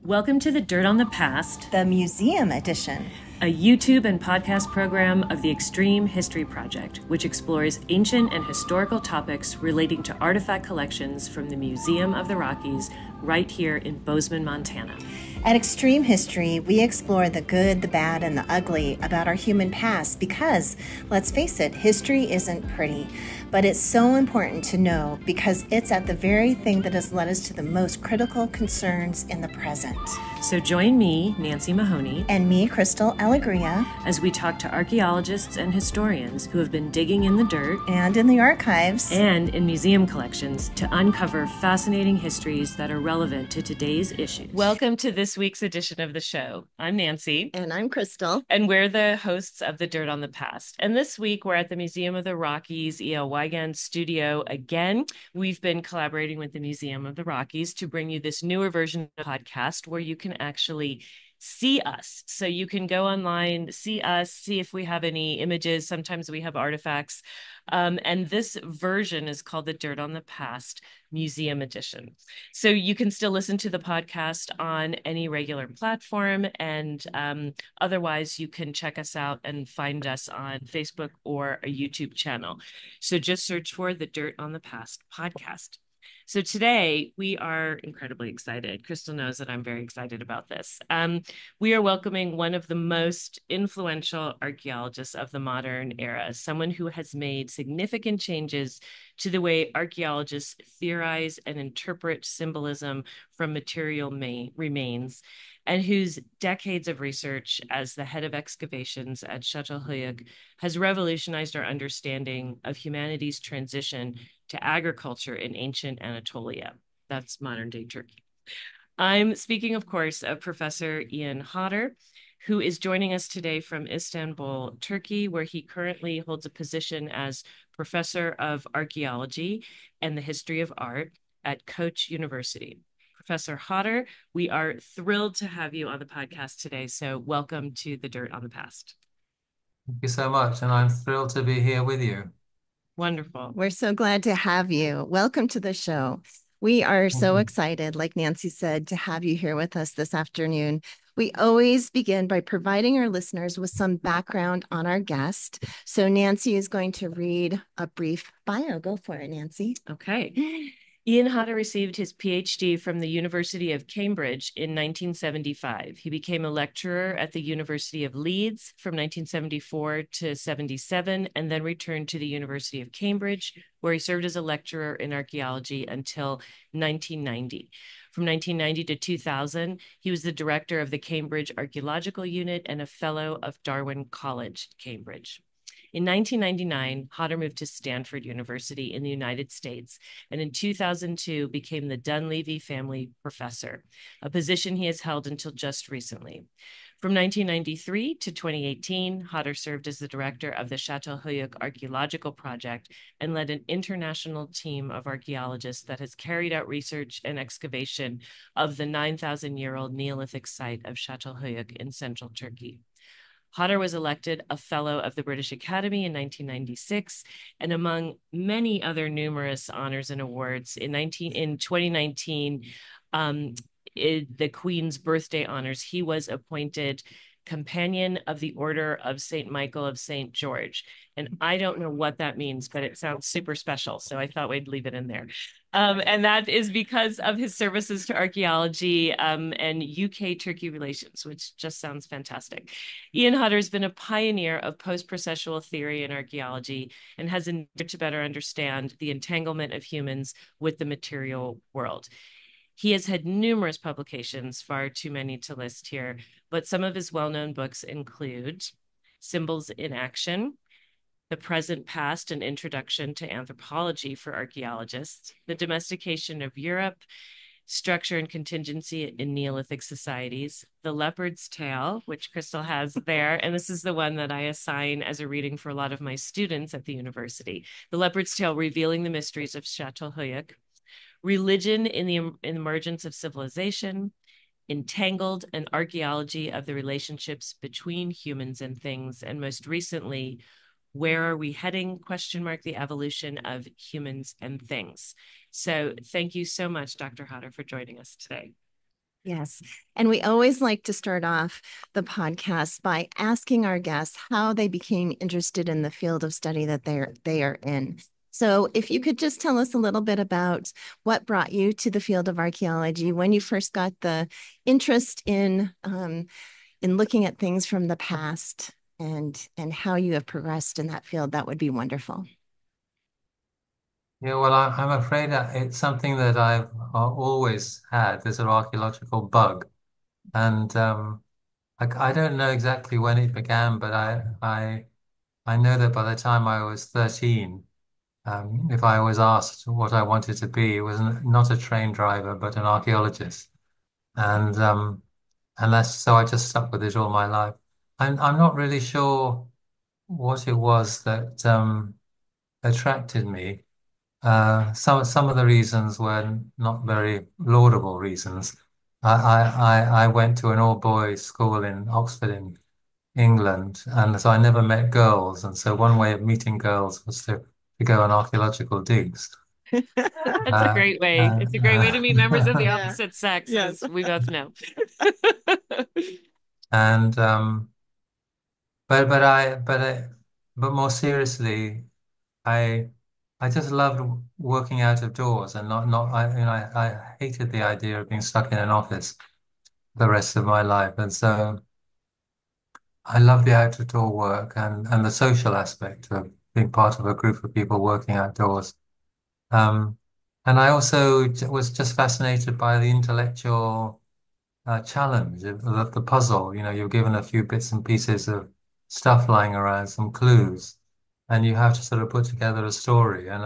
Welcome to the Dirt on the Past, the Museum Edition, a YouTube and podcast program of the Extreme History Project, which explores ancient and historical topics relating to artifact collections from the Museum of the Rockies right here in Bozeman, Montana. At Extreme History, we explore the good, the bad, and the ugly about our human past because, let's face it, history isn't pretty. But it's so important to know because it's at the very thing that has led us to the most critical concerns in the present. So join me, Nancy Mahoney, and me, Crystal Alegria, as we talk to archaeologists and historians who have been digging in the dirt and in the archives and in museum collections to uncover fascinating histories that are relevant to today's issues. Welcome to this week's edition of the show. I'm Nancy. And I'm Crystal. And we're the hosts of the Dirt on the Past. And this week we're at the Museum of the Rockies E.L. Wigand studio again. We've been collaborating with the Museum of the Rockies to bring you this newer version of the podcast where you can actually see us. So you can go online, see us, see if we have any images. Sometimes we have artifacts. And this version is called the Dirt on the Past Museum Edition. So you can still listen to the podcast on any regular platform. And otherwise, you can check us out and find us on Facebook or a YouTube channel. So just search for the Dirt on the Past podcast. So today we are incredibly excited. Crystal knows that I'm very excited about this. We are welcoming one of the most influential archaeologists of the modern era, someone who has made significant changes to the way archaeologists theorize and interpret symbolism from material remains, and whose decades of research as the head of excavations at Çatalhöyük has revolutionized our understanding of humanity's transition to agriculture in ancient Anatolia. That's modern-day Turkey. I'm speaking, of course, of Professor Ian Hodder, who is joining us today from Istanbul, Turkey, where he currently holds a position as Professor of Archaeology and the History of Art at Koç University. Professor Hodder, we are thrilled to have you on the podcast today. So welcome to the Dirt on the Past. Thank you so much. And I'm thrilled to be here with you. Wonderful. We're so glad to have you. Welcome to the show. We are so excited, like Nancy said, to have you here with us this afternoon. We always begin by providing our listeners with some background on our guest. So Nancy is going to read a brief bio. Go for it, Nancy. Okay. Ian Hodder received his PhD from the University of Cambridge in 1975. He became a lecturer at the University of Leeds from 1974 to 77, and then returned to the University of Cambridge, where he served as a lecturer in archaeology until 1990. From 1990 to 2000, he was the director of the Cambridge Archaeological Unit and a fellow of Darwin College, Cambridge. In 1999, Hodder moved to Stanford University in the United States, and in 2002 became the Dunleavy Family Professor, a position he has held until just recently. From 1993 to 2018, Hodder served as the director of the Çatalhöyük Archaeological Project and led an international team of archaeologists that has carried out research and excavation of the 9,000-year-old Neolithic site of Çatalhöyük in central Turkey. Hodder was elected a Fellow of the British Academy in 1996, and among many other numerous honors and awards, in 2019, the Queen's birthday honors, he was appointed Companion of the Order of St. Michael of St. George. And I don't know what that means, but it sounds super special. So I thought we'd leave it in there. And that is because of his services to archaeology and UK-Turkey relations, which just sounds fantastic. Ian Hodder has been a pioneer of post-processual theory in archaeology and has endeavored to better understand the entanglement of humans with the material world. He has had numerous publications, far too many to list here, but some of his well-known books include Symbols in Action, The Present, Past, and Introduction to Anthropology for Archaeologists, The Domestication of Europe, Structure and Contingency in Neolithic Societies, The Leopard's Tale, which Crystal has there, and this is the one that I assign as a reading for a lot of my students at the university. The Leopard's Tale, Revealing the Mysteries of Çatalhöyük, Religion in the Emergence of Civilization, Entangled, an Archaeology of the Relationships Between Humans and Things, and most recently, Where Are We Heading? ? The Evolution of Humans and Things. So thank you so much, Dr. Hodder, for joining us today. Yes. And we always like to start off the podcast by asking our guests how they became interested in the field of study that they are in. So if you could just tell us a little bit about what brought you to the field of archaeology, when you first got the interest in looking at things from the past and how you have progressed in that field, that would be wonderful. Yeah, well, I'm afraid that it's something that I've always had. There's an archaeological bug, and I don't know exactly when it began, but I know that by the time I was 13, if I was asked what I wanted to be, it was not a train driver, but an archaeologist, and that's so I just stuck with it all my life. I'm not really sure what it was that attracted me. Some of the reasons were not very laudable reasons. I went to an all-boys school in Oxford in England, and so I never met girls. And so one way of meeting girls was to go on archaeological digs. That's a Uh, great way. uh, It's a great way to meet members of the Yeah. opposite sex, Yes. as we both know. and but more seriously, I I just loved working out of doors and not I hated the idea of being stuck in an office the rest of my life. And so I love the outdoor work and the social aspect of being part of a group of people working outdoors. Um, and I also was just fascinated by the intellectual challenge of the puzzle. You know, you're given a few bits and pieces of stuff lying around, some clues, and you have to sort of put together a story. And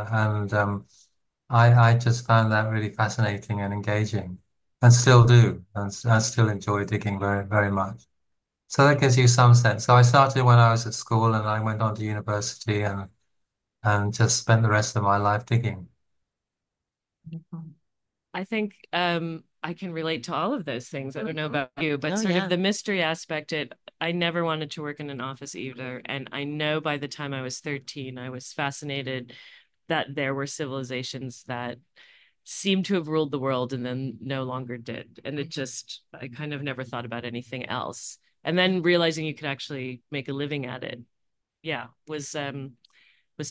I just found that really fascinating and engaging, and still do, and I still enjoy digging very, very much. So that gives you some sense. So I started when I was at school, and I went on to university, and just spent the rest of my life digging. I think I can relate to all of those things. I don't know about you, but Oh, sort yeah. of the mystery aspect, I never wanted to work in an office either. And I know by the time I was 13, I was fascinated that there were civilizations that seemed to have ruled the world and then no longer did. And it just, I kind of never thought about anything else. And then realizing you could actually make a living at it, yeah, was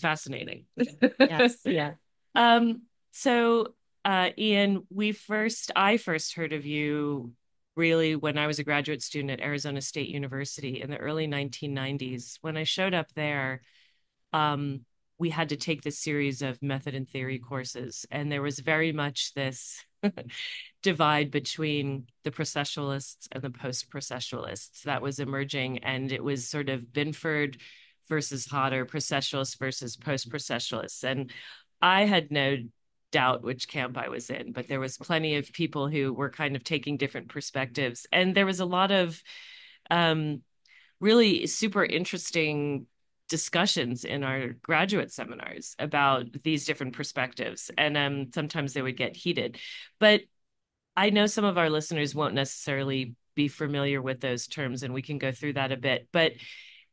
fascinating. Yes. Yeah. Um, so Ian, I first heard of you really when I was a graduate student at Arizona State University in the early 1990s. When I showed up there, um, we had to take this series of method and theory courses, and there was very much this divide between the processualists and the post-processualists that was emerging, and it was sort of Binford versus Hodder, processualists versus post-processualists, and I had no doubt which camp I was in, but there was plenty of people who were kind of taking different perspectives, and there was a lot of um, really super interesting discussions in our graduate seminars about these different perspectives. And sometimes they would get heated. But I know some of our listeners won't necessarily be familiar with those terms, and we can go through that a bit. But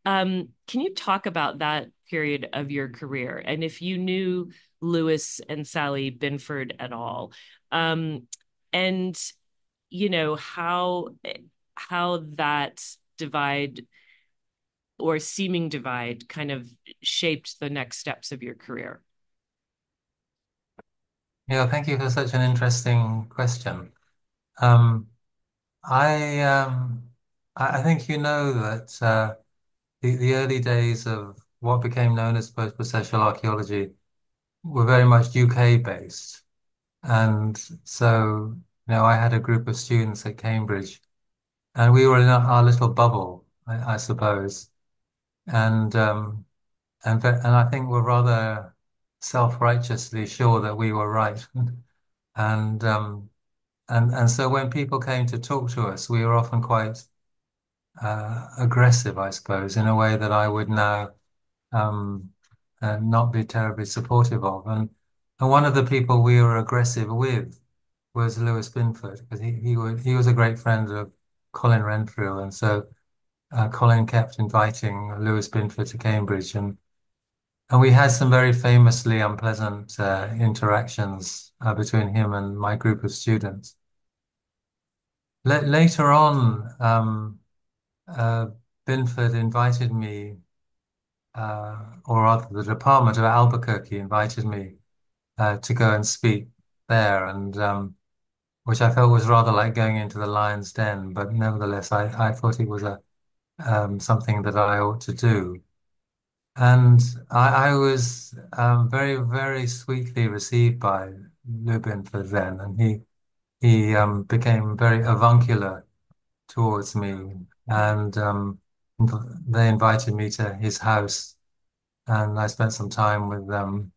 can you talk about that period of your career and if you knew Lewis and Sally Binford at all? And you know how that divide or seeming divide kind of shaped the next steps of your career? Yeah, thank you for such an interesting question. Um, I um, I think you know that the early days of what became known as post-processual archaeology were very much UK based, and so I had a group of students at Cambridge, and we were in our little bubble, I suppose, and and I think we're rather self-righteously sure that we were right, and and so when people came to talk to us, we were often quite aggressive, I suppose, in a way that I would now um, not be terribly supportive of. And one of the people we were aggressive with was Lewis Binford, because he was a great friend of Colin Renfrew, and so Colin kept inviting Lewis Binford to Cambridge, and we had some very famously unpleasant interactions between him and my group of students. later on, uh, Binford invited me, or rather, the Department of Albuquerque invited me to go and speak there, and which I felt was rather like going into the lion's den. But nevertheless, I thought it was a something that I ought to do. And I was very, very sweetly received by Lubin for then, and he became very avuncular towards me, and they invited me to his house, and I spent some time with them.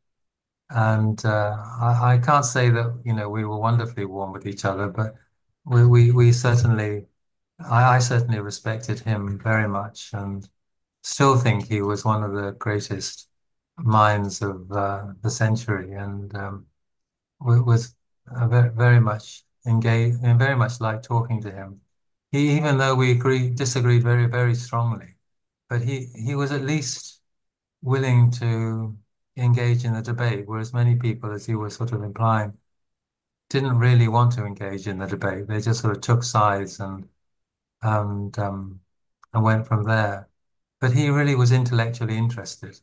And I can't say that, we were wonderfully warm with each other, but we certainly, I certainly respected him very much, and still think he was one of the greatest minds of the century, and was very, very much engaged and very much liked talking to him. Even though we disagreed very, very strongly, but he was at least willing to engage in the debate, whereas many people, as you were sort of implying, didn't really want to engage in the debate. They just sort of took sides and um, and went from there. But he really was intellectually interested,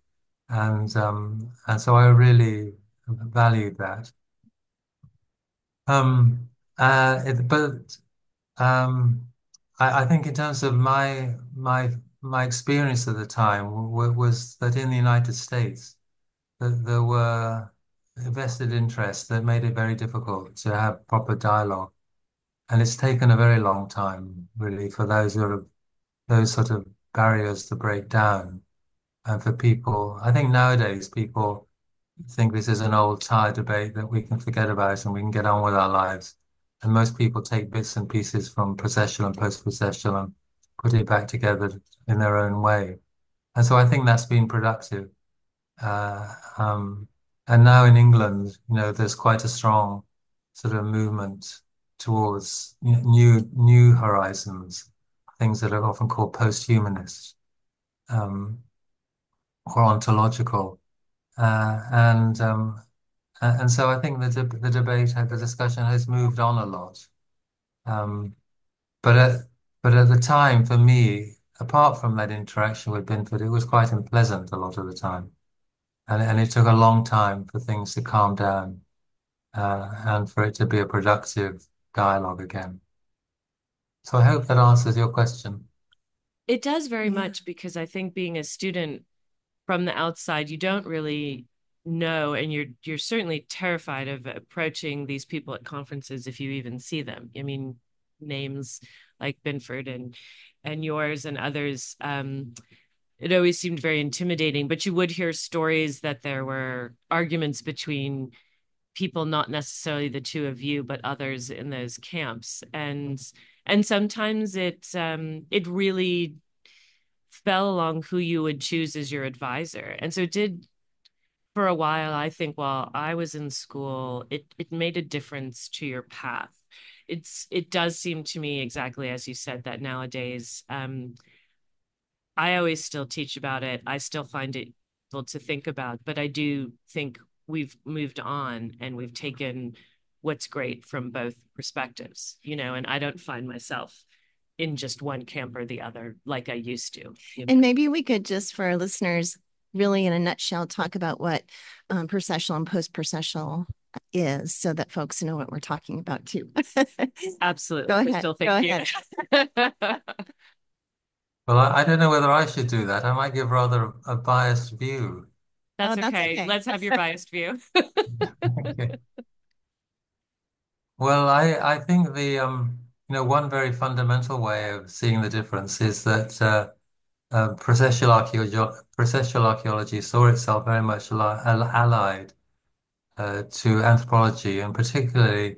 and so I really valued that. Um, but um, I think in terms of my experience at the time was that in the United States that there were vested interests that made it very difficult to have proper dialogue, and it's taken a very long time, really, for those sort of barriers to break down. And for people, I think nowadays people think this is an old tired debate that we can forget about and we can get on with our lives. And most people take bits and pieces from processual and post-processual and put it back together in their own way. And so I think that's been productive. Uh, um, and now in England, there's quite a strong sort of movement towards new horizons, things that are often called post-humanist, or ontological. And so I think the debate, the discussion has moved on a lot. Um, but at but at the time, for me, apart from that interaction with Binford, it was quite unpleasant a lot of the time, and it took a long time for things to calm down, and for it to be a productive dialogue again. So I hope that answers your question. It does very Yeah. much, because I think being a student from the outside, you don't really know, and you're certainly terrified of approaching these people at conferences if you even see them. I mean, names like Binford and yours and others, it always seemed very intimidating, but you would hear stories that there were arguments between people, not necessarily the two of you, but others in those camps. And sometimes it really fell along who you would choose as your advisor. And so it did for a while. I think while I was in school, it made a difference to your path. It does seem to me, exactly as you said, that nowadays, I always still teach about it. I still find it difficult to think about, but I do think we've moved on and we've taken what's great from both perspectives, and I don't find myself in just one camp or the other like I used to. And maybe we could just, for our listeners, really in a nutshell, talk about what processual and post-processual is, so that folks know what we're talking about too. Absolutely. Go ahead. Crystal, Go thank ahead. you. Well, I don't know whether I should do that. I might give rather a biased view. That's Oh, that's okay. okay. Let's have your biased view. Okay. Well, I think one very fundamental way of seeing the difference is that processual archaeology saw itself very much allied to anthropology, and particularly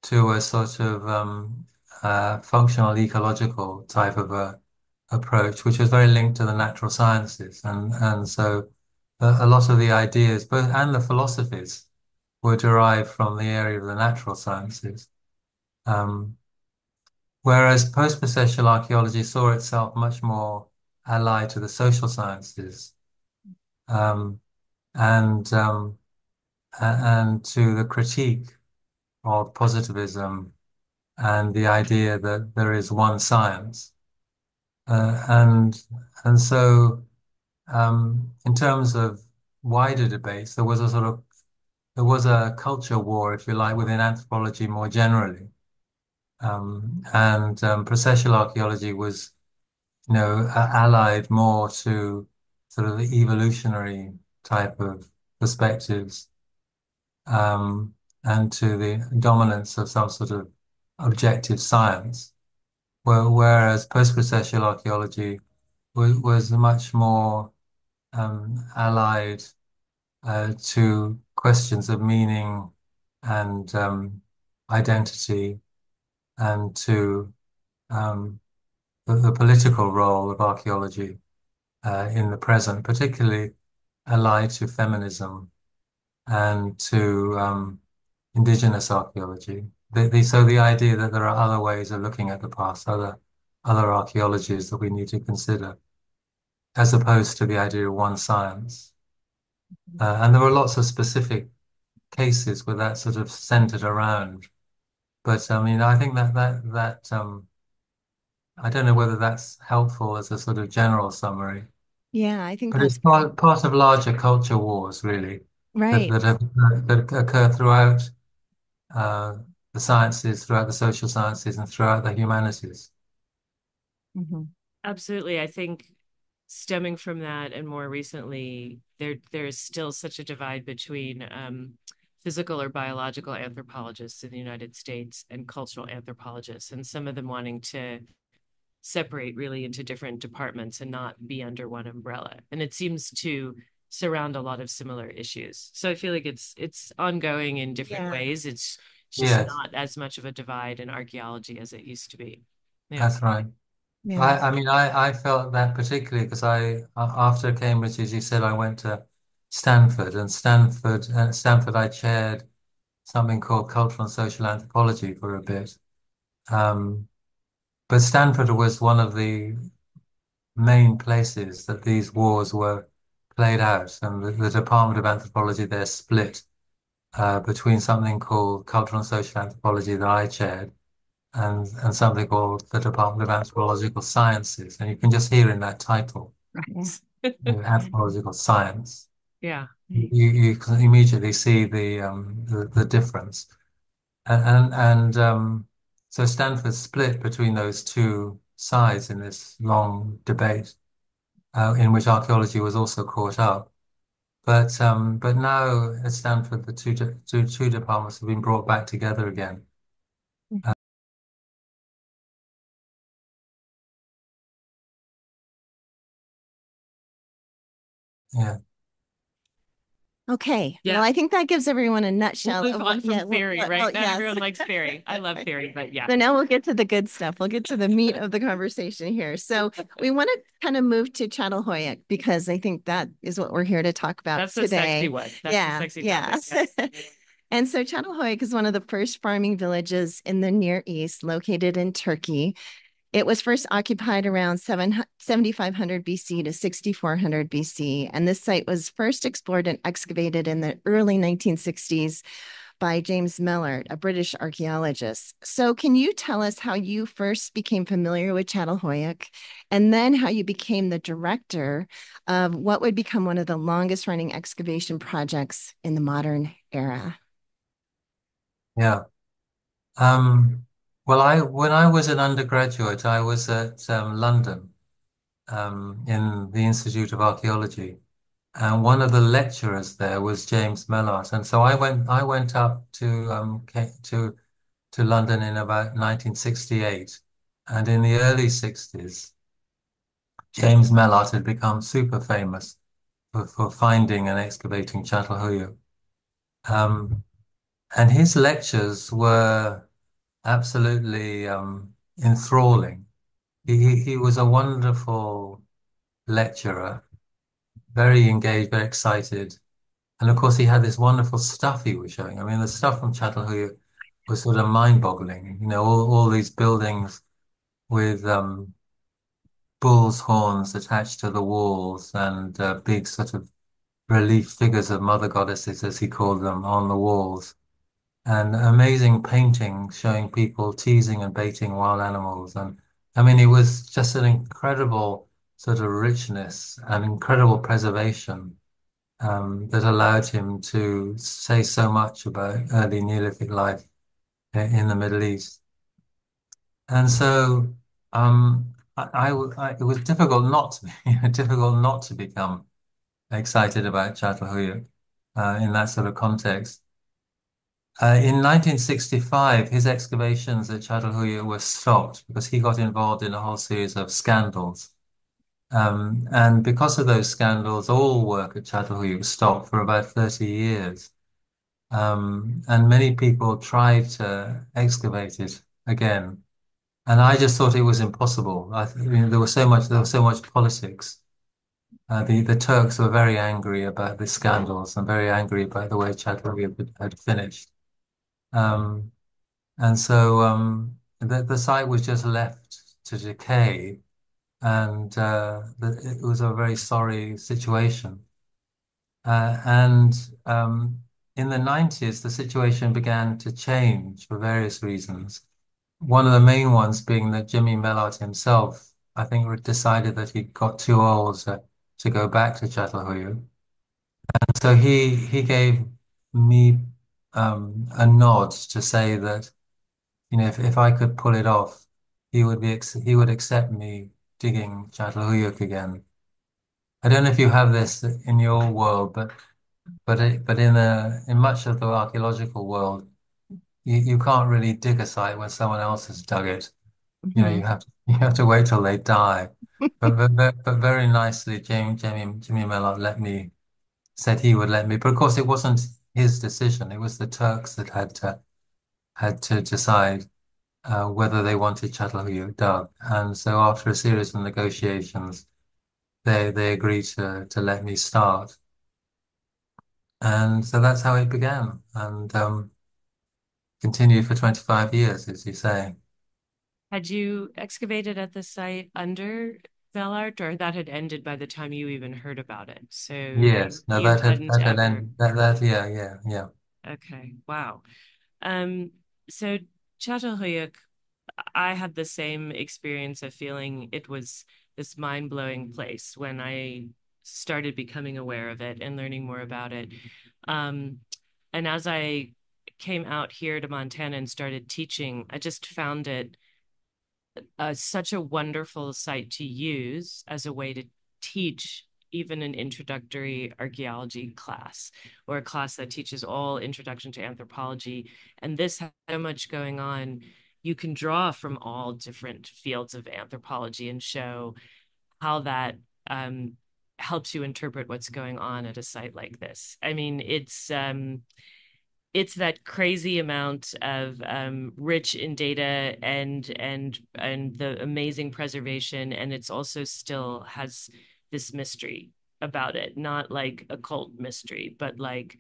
to a sort of functional ecological type of approach, which was very linked to the natural sciences, and so a lot of the ideas, both and the philosophies, were derived from the area of the natural sciences. Um, Whereas post-processual archaeology saw itself much more allied to the social sciences, um, and and to the critique of positivism and the idea that there is one science. Uh, and and so in terms of wider debates, there was a culture war, if you like, within anthropology more generally. And processual archaeology was, allied more to sort of the evolutionary type of perspectives, um, and to the dominance of some sort of objective science. Whereas post-processual archaeology was much more allied to questions of meaning and identity, and to um, the political role of archaeology in the present, particularly allied to feminism and to indigenous archaeology. So the idea that there are other ways of looking at the past, other archaeologies that we need to consider, as opposed to the idea of one science. And there were lots of specific cases where that sort of centered around. But I mean, I think that I don't know whether that's helpful as a sort of general summary, Yeah, I think but it's that's great. part of larger culture wars, really, that Right. that have that occur throughout uh, the sciences, throughout the social sciences, and throughout the humanities. Hmm. Absolutely. I think stemming from that and more recently, there's still such a divide between physical or biological anthropologists in the United States and cultural anthropologists, and some of them wanting to separate really into different departments and not be under one umbrella. And it seems to surround a lot of similar issues. So I feel like it's ongoing in different Yeah. ways. It's just Yes, not as much of a divide in archaeology as it used to be. Yeah. that's right. Yeah. I mean, I felt that particularly because after Cambridge, as you said, I went to Stanford, and Stanford, I chaired something called cultural and social anthropology for a bit. Um, but Stanford was one of the main places that these wars were played out, and the Department of Anthropology there split between something called cultural and social anthropology that I chaired, and something called the Department of Anthropological Sciences. And you can just hear in that title, Right. anthropological science, Yeah. you can immediately see the difference. And so Stanford split between those two sides in this long debate, in which archaeology was also caught up. But now at Stanford, the two departments have been brought back together again. Yeah, Okay. Well, Yeah. I think that gives everyone a We'll nutshell move of on what, from yeah, theory, right? Not yes. everyone likes theory. I love theory, but yeah. So now we'll get to the good stuff. We'll get to the meat of the conversation here. So we want to kind of move to Çatalhöyük because I think that is what we're here to talk about That's the sexy today. one. That's the Yeah, sexy yeah. topic. And so Çatalhöyük is one of the first farming villages in the Near East, located in Turkey. It was first occupied around 7,500 BC to 6,400 BC, and this site was first explored and excavated in the early 1960s by James Mellard, a British archaeologist. So, can you tell us how you first became familiar with Çatalhöyük, and then how you became the director of what would become one of the longest running excavation projects in the modern era? yeah. Well, when I was an undergraduate, I was at London in the Institute of Archaeology, and one of the lecturers there was James Mellott, and so I went up to London in about 1968, and in the early 60s, James Mellott had become super famous for finding and excavating Çatalhöyük. Um, and his lectures were absolutely enthralling. He was a wonderful lecturer, very engaged, very excited. And of course, he had this wonderful stuff he was showing. I mean, the stuff from Çatalhöyük was sort of mind-boggling. You know, all these buildings with bull's horns attached to the walls, and big sort of relief figures of mother goddesses, as he called them, on the walls. and amazing paintings showing people teasing and baiting wild animals. And I mean, it was just an incredible sort of richness and incredible preservation that allowed him to say so much about early Neolithic life in the Middle East. And so it was difficult not to be, difficult not to become excited about Çatalhöyük in that sort of context. In 1965, his excavations at Çatalhöyük were stopped because he got involved in a whole series of scandals. And because of those scandals, all work at Çatalhöyük stopped for about 30 years. And many people tried to excavate it again. And I just thought it was impossible. I mean, there was so much politics. The Turks were very angry about the scandals and very angry about the way Çatalhöyük had finished. Um, and so the site was just left to decay, and it was a very sorry situation. And in the 90s, the situation began to change for various reasons. One of the main ones being that Jimmy Mellott himself, I think, decided that he got too old to go back to Çatalhöyük. So he gave me a nod to say that, you know, if I could pull it off, he would accept me digging Çatalhöyük again. I don't know if you have this in your world, but in much of the archaeological world, you can't really dig a site when someone else has dug it. You know, Mhm. you have to wait till they die. But very nicely, Jimmy Mellott said he would let me. But of course, it wasn't his decision. It was the Turks that had to decide whether they wanted Çatalhöyük dug. And so after a series of negotiations, they agreed to let me start. And so that's how it began, and continued for 25 years, as you say. Had you excavated at the site under Bellart, or that had ended by the time you even heard about it? So Yes, no, you hadn't that had ever. ended. That yeah. Okay, wow. Um, so Çatalhöyük, I had the same experience of feeling it was this mind-blowing place when I started becoming aware of it and learning more about it. Um, and as I came out here to Montana and started teaching, I just found it such a wonderful site to use as a way to teach even an introductory archaeology class or a class that teaches all introduction to anthropology. And this has so much going on. You can draw from all different fields of anthropology and show how that helps you interpret what's going on at a site like this. I mean, it's that crazy amount of rich in data and the amazing preservation, and it's also still has this mystery about it, not like a cult mystery, but like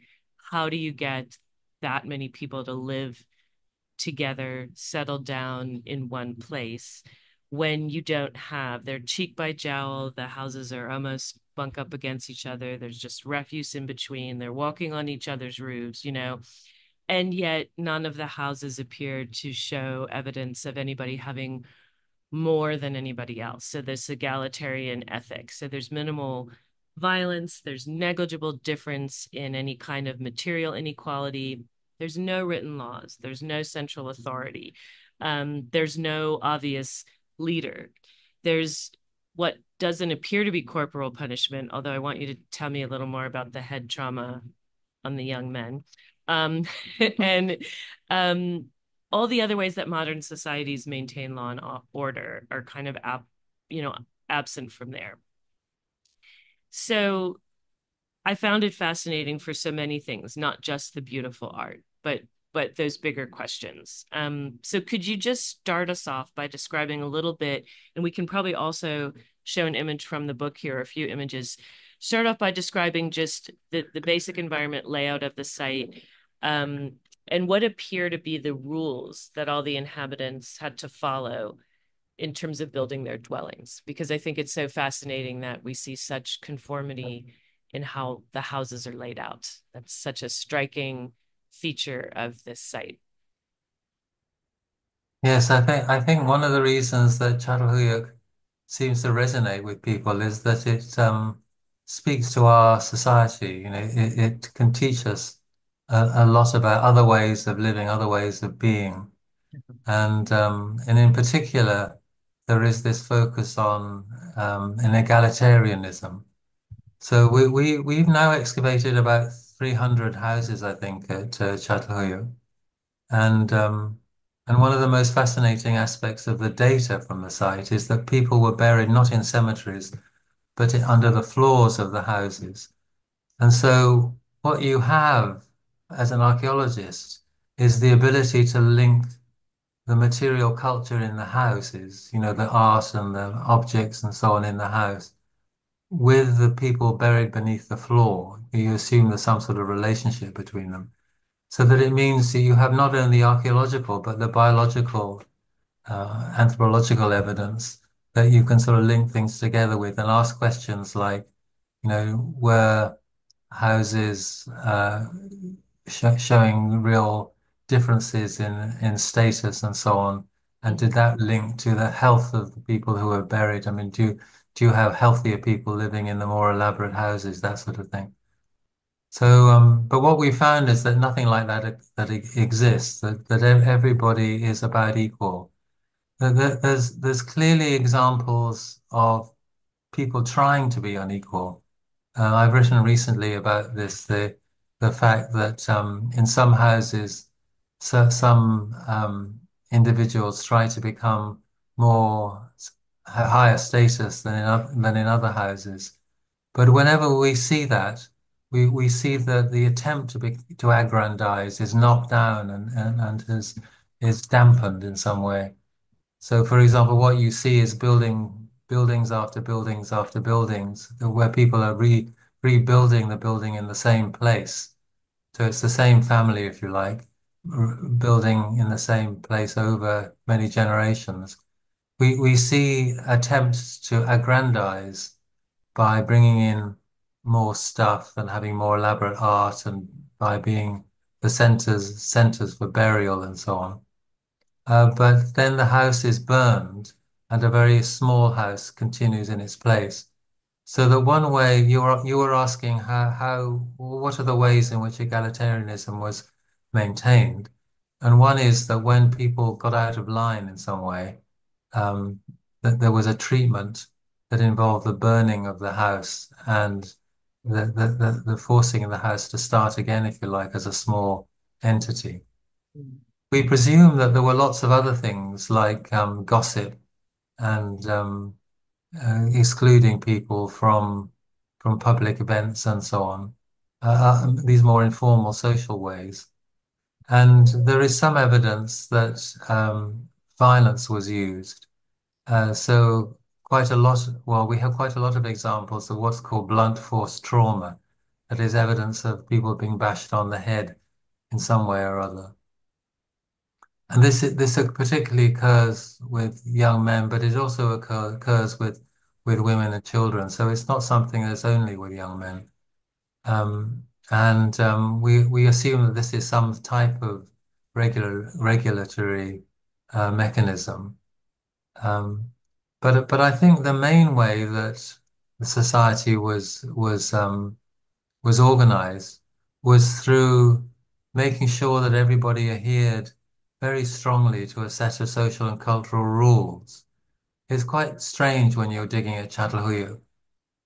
how do you get that many people to live together, settled down in one place when you don't have, they're cheek by jowl, the houses are almost bunk up against each other, there's just refuse in between, they're walking on each other's roofs, you know, and yet none of the houses appear to show evidence of anybody having more than anybody else. So there's egalitarian ethics. So there's minimal violence, there's negligible difference in any kind of material inequality. There's no written laws, there's no central authority, there's no obvious leader. There's what doesn't appear to be corporal punishment, although I want you to tell me a little more about the head trauma on the young men. Um, and um, all the other ways that modern societies maintain law and order are kind of absent from there. So I found it fascinating for so many things, not just the beautiful art, but those bigger questions. So could you just start us off by describing a little bit, and we can probably also show an image from the book here, a few images. Start off by describing just the basic environment layout of the site, and what appear to be the rules that all the inhabitants had to follow in terms of building their dwellings, because I think it's so fascinating that we see such conformity in how the houses are laid out. That's such a striking feature of this site. Yes, I think one of the reasons that Çatalhöyük seems to resonate with people is that it speaks to our society. You know, it can teach us a lot about other ways of living, other ways of being, and in particular, there is this focus on an egalitarianism. So we've now excavated about 300 houses, I think, at Çatalhöyük. And and one of the most fascinating aspects of the data from the site is that people were buried not in cemeteries, but under the floors of the houses. And so what you have as an archaeologist is the ability to link the material culture in the houses, you know, the art and the objects and so on in the house, with the people buried beneath the floor. You assume there's some sort of relationship between them. So that it means that you have not only archaeological, but the biological, anthropological evidence that you can sort of link things together with and ask questions like, you know, were houses showing real differences in status and so on? And did that link to the health of the people who were buried? I mean, do you have healthier people living in the more elaborate houses, that sort of thing? So, but what we found is that nothing like that exists. That everybody is about equal. There's clearly examples of people trying to be unequal. I've written recently about this, the fact that in some houses, some individuals try to become more higher status than in other houses. But whenever we see that, we see that the attempt to aggrandize is knocked down and is dampened in some way. So, for example, what you see is buildings after buildings after buildings, where people are rebuilding the building in the same place. So it's the same family, if you like, building in the same place over many generations. We see attempts to aggrandize by bringing in more stuff and having more elaborate art and by being the centers for burial and so on. But then the house is burned and a very small house continues in its place. So that one way you were asking how what are the ways in which egalitarianism was maintained? And one is that when people got out of line in some way, um, that there was a treatment that involved the burning of the house and the forcing of the house to start again, if you like, as a small entity. We presume that there were lots of other things like gossip and excluding people from public events and so on. These more informal social ways. And there is some evidence that violence was used. So quite a lot, well, we have quite a lot of examples of what's called blunt force trauma. That is evidence of people being bashed on the head in some way or other. And this particularly occurs with young men, but it also occurs with women and children. So it's not something that's only with young men. And we assume that this is some type of regulatory mechanism. But I think the main way that the society was organized was through making sure that everybody adhered very strongly to a set of social and cultural rules. It's quite strange when you're digging at Çatalhöyük,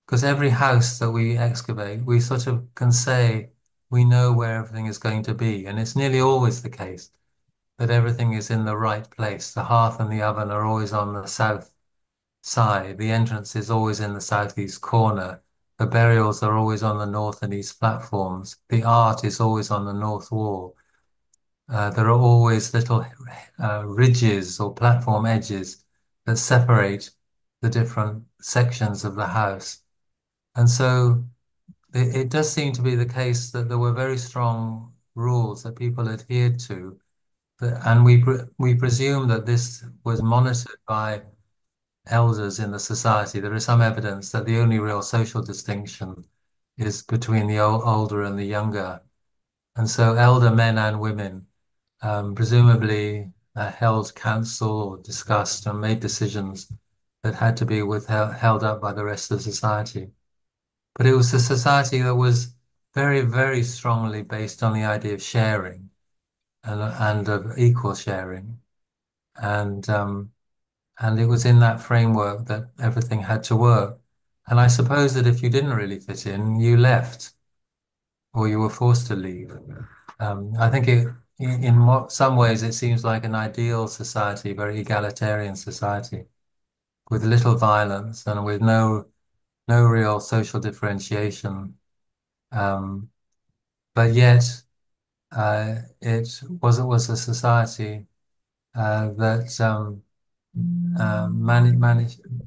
because every house that we excavate, we sort of can say we know where everything is going to be, and it's nearly always the case that everything is in the right place. The hearth and the oven are always on the south side. The entrance is always in the southeast corner. The burials are always on the north and east platforms. The art is always on the north wall. There are always little ridges or platform edges that separate the different sections of the house. And so it does seem to be the case that there were very strong rules that people adhered to. And we presume that this was monitored by elders in the society. There is some evidence that the only real social distinction is between the older and the younger And so elder men and women presumably held council or discussed and made decisions that had to be held up by the rest of society. But it was a society that was very, very strongly based on the idea of sharing and of equal sharing. And and it was in that framework that everything had to work. And I suppose that if you didn't really fit in, you left or you were forced to leave. I think in some ways it seems like an ideal society, very egalitarian society, with little violence and with no real social differentiation. Um, but yet it was a society that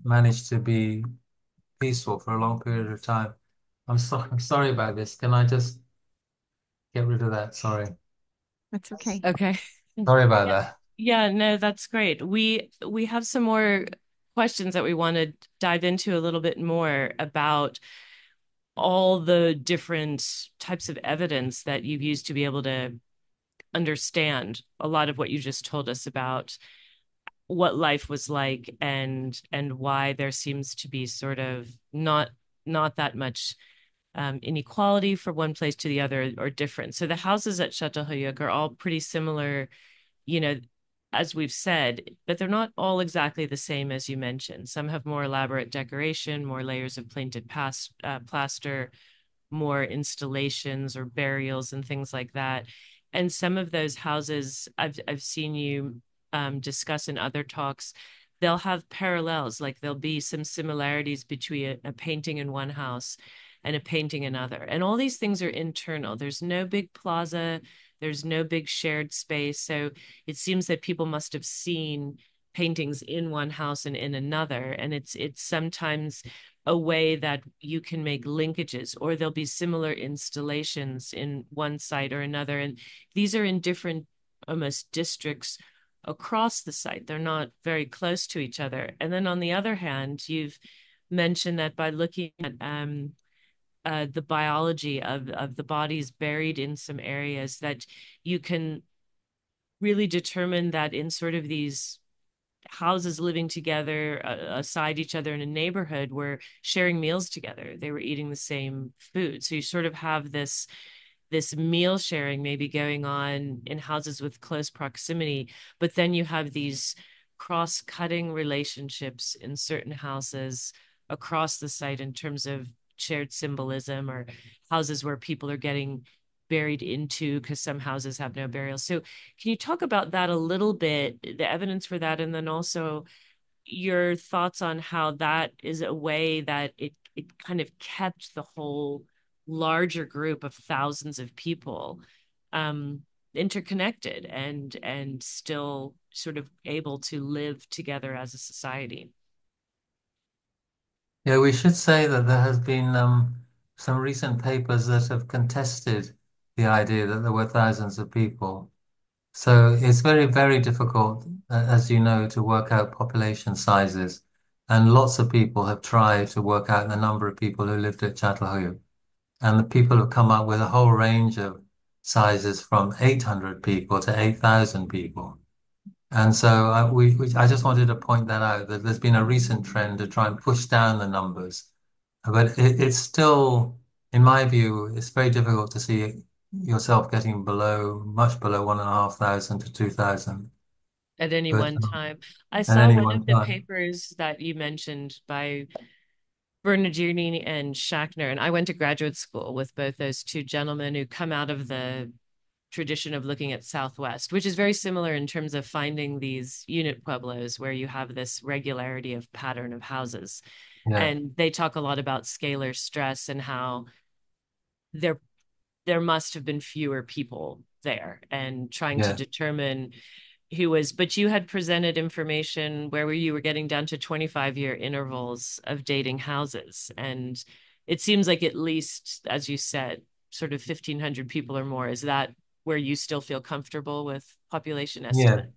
managed to be peaceful for a long period of time. I'm sorry about this. Can I just get rid of that? Sorry. That's okay. Okay. Sorry about Yeah. that. Yeah, no, that's great. We have some more questions that we want to dive into a little bit more about all the different types of evidence that you've used to be able to understand a lot of what you just told us about what life was like and why there seems to be sort of not that much inequality from one place to the other or different. So the houses at Çatalhöyük are all pretty similar, you know, as we've said, but they're not all exactly the same as you mentioned. Some have more elaborate decoration, more layers of plaster, more installations or burials and things like that. And some of those houses I've seen you discuss in other talks, they'll have parallels, like there'll be some similarities between a painting in one house and a painting in another. And all these things are internal. There's no big plaza, there's no big shared space. So it seems that people must have seen paintings in one house and in another. And it's sometimes a way that you can make linkages, or there'll be similar installations in one site or another. And these are in different almost districts across the site. They're not very close to each other. And then on the other hand, you've mentioned that by looking at the biology of the bodies buried in some areas, that you can really determine that in sort of these houses living together aside each other in a neighborhood were sharing meals together. They were eating the same food. So you sort of have this meal sharing maybe going on in houses with close proximity, but then you have these cross-cutting relationships in certain houses across the site in terms of shared symbolism, or houses where people are getting buried into because some houses have no burial. So can you talk about that a little bit, the evidence for that, and then also your thoughts on how that is a way that it kind of kept the whole larger group of thousands of people interconnected and still sort of able to live together as a society? Yeah, we should say that there has been some recent papers that have contested the idea that there were thousands of people. So it's very, very difficult, as you know, to work out population sizes. And lots of people have tried to work out the number of people who lived at Çatalhöyük. And the people have come up with a whole range of sizes from 800 people to 8,000 people. And so I just wanted to point that out, that there's been a recent trend to try and push down the numbers. But it's still, in my view, it's very difficult to see yourself getting much below 1,500 to 2,000. At any But one time. I at saw any one one of the time, papers that you mentioned by Bernardini and Schachner, and I went to graduate school with both those two gentlemen who come out of the tradition of looking at Southwest, which is very similar in terms of finding these unit pueblos where you have this regularity of pattern of houses. yeah, And they talk a lot about scalar stress and how there there must have been fewer people there, and trying to yeah, determine who was, but you had presented information where you were getting down to 25-year intervals of dating houses. And it seems like, at least, as you said, sort of 1,500 people or more. Is that where you still feel comfortable with population yeah. estimate?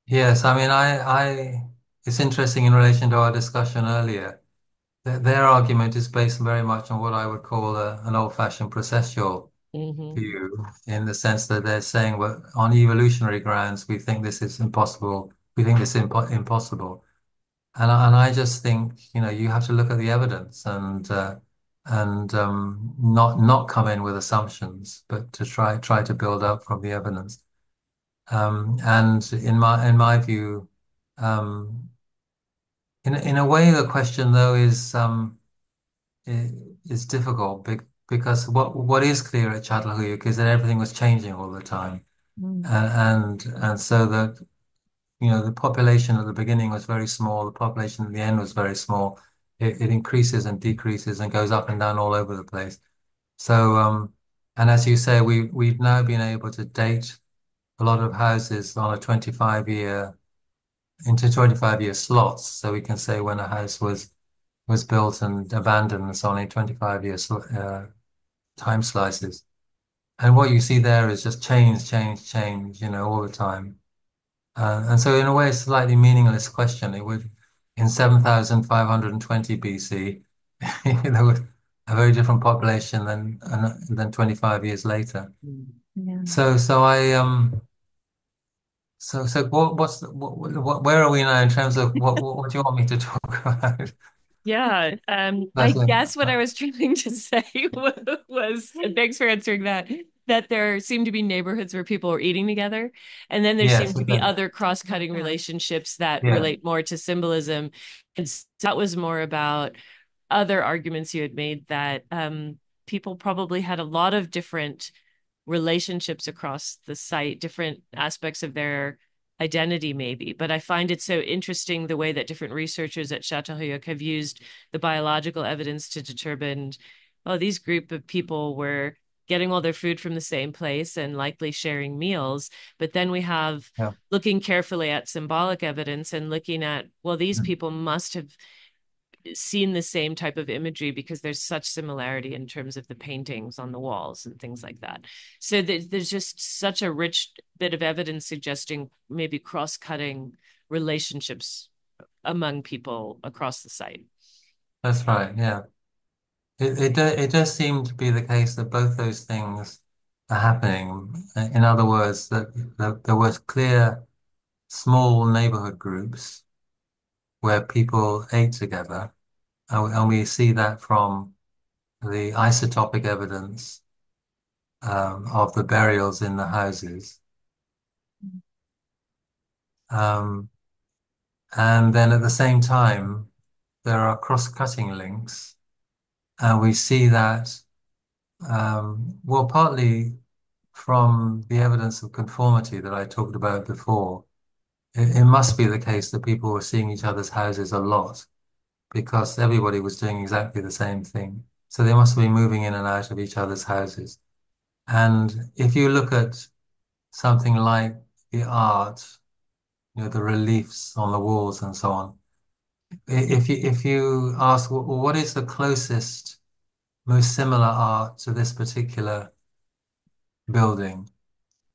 Yes, I mean, it's interesting in relation to our discussion earlier. Their argument is based very much on what I would call an old-fashioned processual Hmm. view in the sense that they're saying, well, on evolutionary grounds, we think this is impossible. We think this is impossible. And I just think, you have to look at the evidence and not come in with assumptions, but to try to build up from the evidence. And in my view, um, in a way, the question though is difficult because what is clear at Çatalhöyük is that everything was changing all the time, Mm. and so that the population at the beginning was very small, the population at the end was very small. It increases and decreases and goes up and down all over the place. So and as you say, we've now been able to date a lot of houses on a 25-year slots, so we can say when a house was built and abandoned and so on in 25-year time slices. And what you see there is just change, change, change, all the time. And so in a way, it's a slightly meaningless question. It would, in 7,520 BC, there would a very different population than 25 years later. Yeah. So where are we now in terms of what do you want me to talk about? Yeah, I That's a, guess what I was trying to say was, and thanks for answering that, that there seemed to be neighborhoods where people were eating together, and then there yes, seemed to be okay. other cross-cutting relationships that Yeah, relate more to symbolism. And that was more about other arguments you had made that people probably had a lot of different relationships across the site, different aspects of their identity, maybe. But I find it so interesting the way that different researchers at Çatalhöyük have used the biological evidence to determine, oh, these group of people were getting all their food from the same place and likely sharing meals. But then we have yeah. looking carefully at symbolic evidence and looking at, well, these Mm. people must have seen the same type of imagery because there's such similarity in terms of the paintings on the walls and things like that. So there's just such a rich bit of evidence suggesting maybe cross-cutting relationships among people across the site. That's right. Yeah. It does seem to be the case that both those things are happening. In other words, that there was clear small neighborhood groups where people ate together, and we see that from the isotopic evidence of the burials in the houses. Um, and then at the same time, there are cross-cutting links, and we see that, well, partly from the evidence of conformity that I talked about before. It must be the case that people were seeing each other's houses a lot because everybody was doing exactly the same thing. So they must be moving in and out of each other's houses. And if you look at something like the art, the reliefs on the walls and so on, if you ask, well, what is the closest, most similar art to this particular building?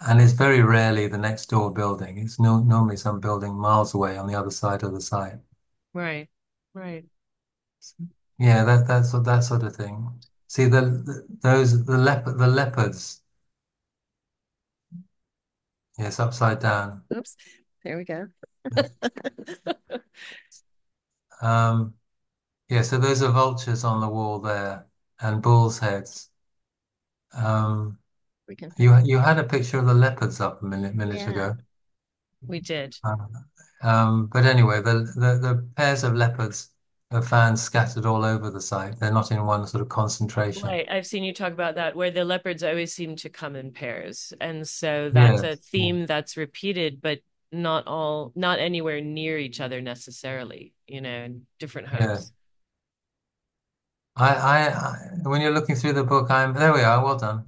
And it's very rarely the next door building. It's normally some building miles away on the other side of the site. Right, right. Yeah, that sort of thing. See the leopards. Yes, upside down. Oops. There we go. Um, yeah, so those are vultures on the wall there and bulls' heads. Um, We can. you had a picture of the leopards up a minute Yeah. ago. We did. Uh, but anyway, the pairs of leopards are found scattered all over the site. They're not in one sort of concentration. Right. I've seen you talk about that, where the leopards always seem to come in pairs. And so that's a Yes. theme that's repeated, but not anywhere near each other necessarily, in different Yes. homes. When you're looking through the book, there we are. Well done.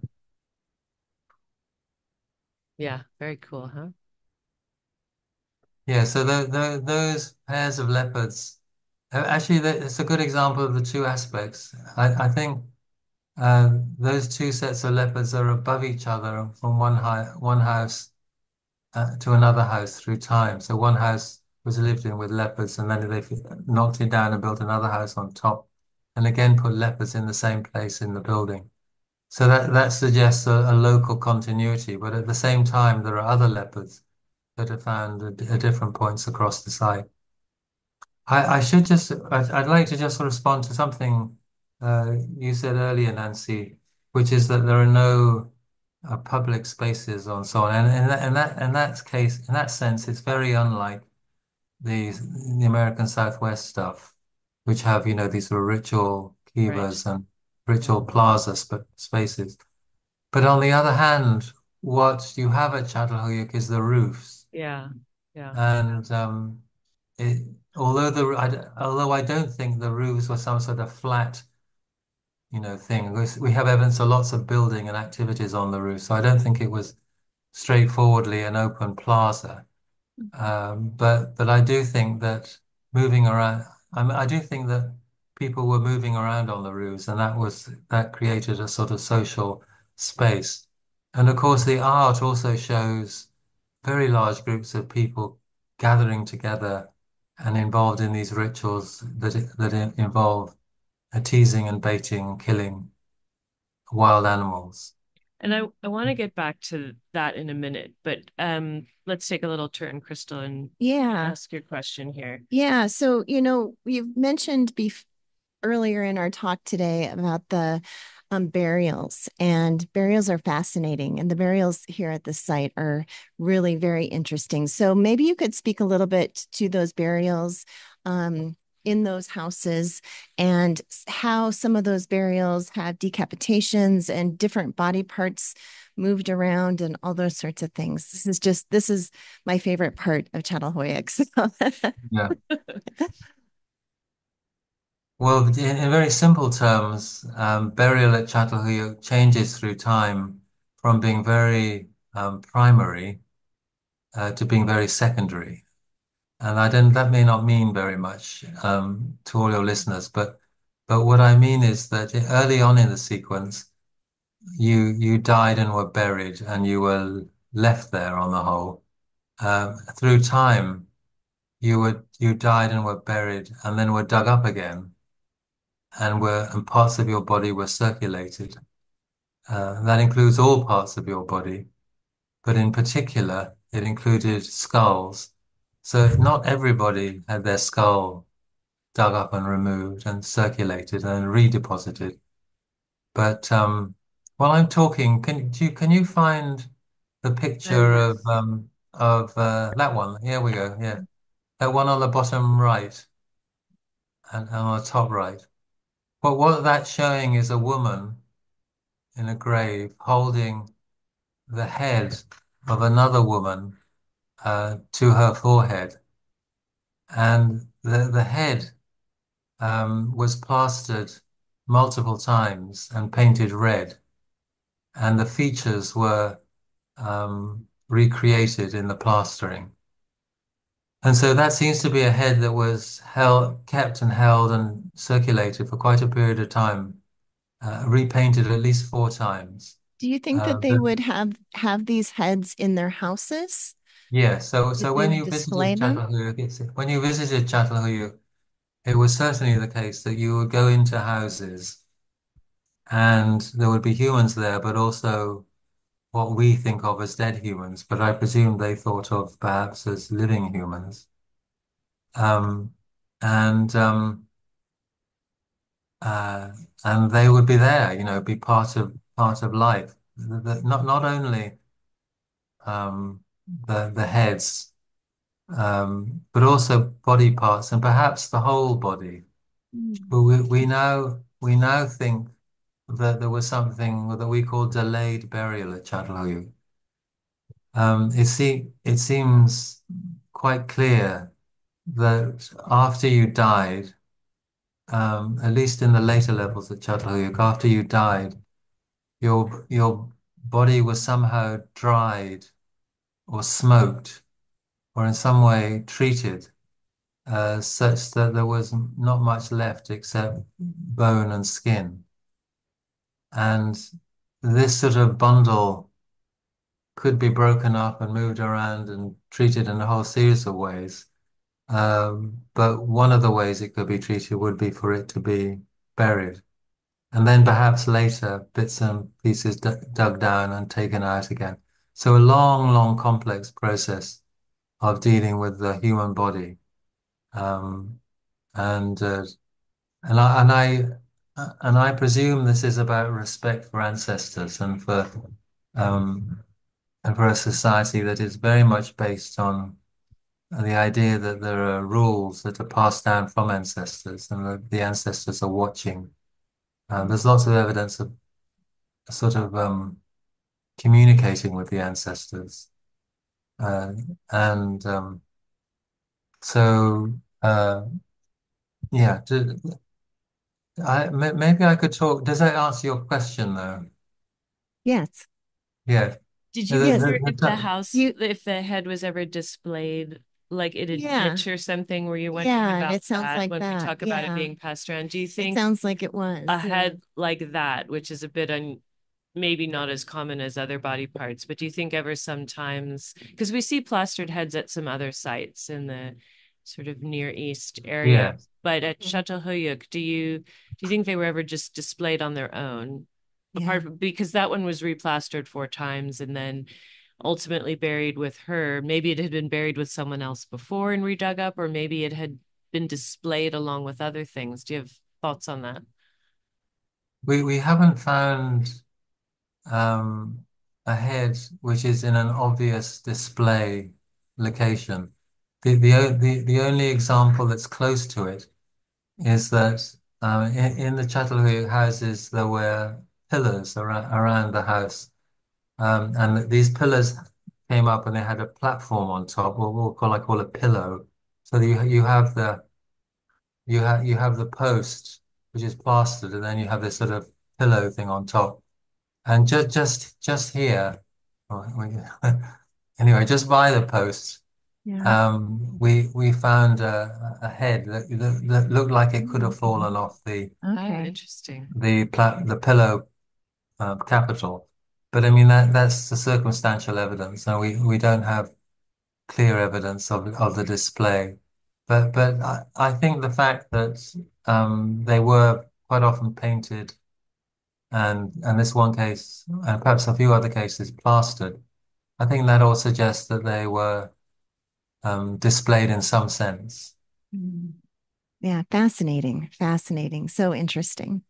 Yeah, very cool, huh? Yeah. So those pairs of leopards, actually, it's a good example of the two aspects. I think those two sets of leopards are above each other from one house to another house through time. So one house was lived in with leopards, and then they knocked it down and built another house on top, and again put leopards in the same place in the building. So that suggests a local continuity, but at the same time, there are other leopards that are found at different points across the site. I should just, I'd like to just respond to something you said earlier, Nancy, which is that there are no public spaces and so on. And in that sense, it's very unlike the American Southwest stuff, which have, these sort of ritual Right. kivas and ritual plaza spaces. But on the other hand, what you have at Çatalhöyük is the roofs. Yeah. Yeah. And it, although I don't think the roofs were some sort of flat, thing. We have evidence of lots of building and activities on the roof, so I don't think it was straightforwardly an open plaza. But I do think that moving around, I do think that people were moving around on the roofs, and that created a sort of social space. And of course, the art also shows very large groups of people gathering together and involved in these rituals that involve teasing and baiting and killing wild animals. And I want to get back to that in a minute, but let's take a little turn, Crystal, and Yeah. ask your question here. Yeah. So, you've mentioned earlier in our talk today about the burials, and burials are fascinating, and the burials here at the site are really very interesting. So maybe you could speak a little bit to those burials in those houses and how some of those burials have decapitations and different body parts moved around and all those sorts of things. This is my favorite part of Çatalhöyük. So. Yeah. Well, in very simple terms, burial at Çatalhöyük changes through time from being very primary to being very secondary. And that may not mean very much to all your listeners, but what I mean is that early on in the sequence, you died and were buried, and you were left there on the whole. Through time, you died and were buried, and then were dug up again, and parts of your body were circulated. That includes all parts of your body, but in particular, it included skulls. So not everybody had their skull dug up and removed and circulated and redeposited. But while I'm talking, can you find the picture Yes. of that one? Here we go. Yeah, that one on the bottom right and on the top right. What that's showing is a woman in a grave holding the head of another woman to her forehead, and the head was plastered multiple times and painted red, and the features were recreated in the plastering. And so that seems to be a head that was kept and held and circulated for quite a period of time, repainted at least 4 times. Do you think that they But would have these heads in their houses? yeah, so They when would you display visited them? Çatalhöyük, it was certainly the case that you would go into houses and there would be humans there, but also what we think of as dead humans, but I presume they thought of perhaps as living humans. Um, and uh, and they would be there, be part of life. Not only the heads, but also body parts and perhaps the whole body. Mm. But we now think that there was something that we call delayed burial at Çatalhöyük. It seems quite clear that after you died, at least in the later levels at Çatalhöyük, after you died, your body was somehow dried or smoked or in some way treated such that there was not much left except bone and skin. And this sort of bundle could be broken up and moved around and treated in a whole series of ways. But one of the ways it could be treated would be for it to be buried. and then perhaps later bits and pieces dug down and taken out again. So a long, long, complex process of dealing with the human body. Um, and uh, and I presume this is about respect for ancestors um, and for a society that is very much based on the idea that there are rules that are passed down from ancestors and that the ancestors are watching. There's lots of evidence of sort of communicating with the ancestors. Uh, and so, uh, yeah, maybe I could talk. Does that answer your question, though? Yes. Yeah. Did you Yes. wonder if the house, You, if the head was ever displayed, like in a yeah. niche or something? Were you wondering Yeah, about it sounds that like when we that. talk about it Yeah. being passed around? Do you It think sounds like it was. a Yeah. head like that, which is a bit maybe not as common as other body parts, but do you think ever sometimes, because we see plastered heads at some other sites in the sort of Near East area, Yes. but at Çatalhöyük, do you think they were ever just displayed on their own? Yeah. Because that one was replastered 4 times and then ultimately buried with her. Maybe it had been buried with someone else before and redug up, or maybe it had been displayed along with other things. Do you have thoughts on that? We haven't found um, a head which is in an obvious display location. The only example that's close to it is that in the Çatalhöyük houses there were pillars around the house, and these pillars came up and they had a platform on top, what I call a pillow. So you have the post which is plastered, and then you have this sort of pillow thing on top. And just here, oh, anyway, just by the post, Yeah. we found a head that looked like it could have fallen off Oh, Okay. interesting. the pillow capital. But I mean that's the circumstantial evidence, and we don't have clear evidence of the display. But I think the fact that they were quite often painted and this one case, and perhaps a few other cases, plastered. I think that all suggests that they were displayed in some sense. Mm. Yeah, fascinating, fascinating. So interesting.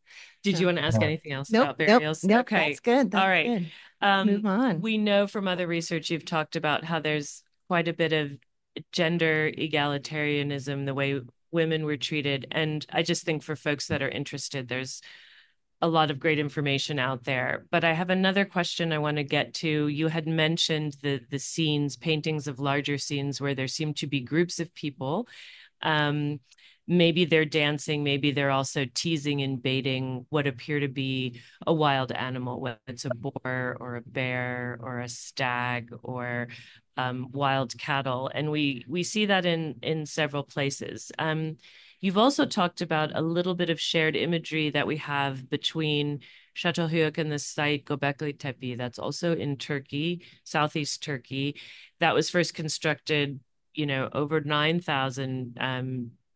Did So, you want to ask Yeah. anything else nope, about nope, burials? nope. Okay. That's good. All That's right. good. Move on. We know from other research you've talked about how there's quite a bit of gender egalitarianism, the way women were treated. And I just think for folks that are interested, there's a lot of great information out there. But I have another question I want to get to. You had mentioned the scenes, paintings of larger scenes where there seem to be groups of people. Um, Maybe they're dancing, maybe they're also teasing and baiting what appear to be a wild animal, whether it's a boar or a bear or a stag or wild cattle. And we see that in several places. You've also talked about a little bit of shared imagery that we have between Çatalhöyük and the site Göbekli Tepe, that's also in Turkey, southeast Turkey, that was first constructed, over 9,000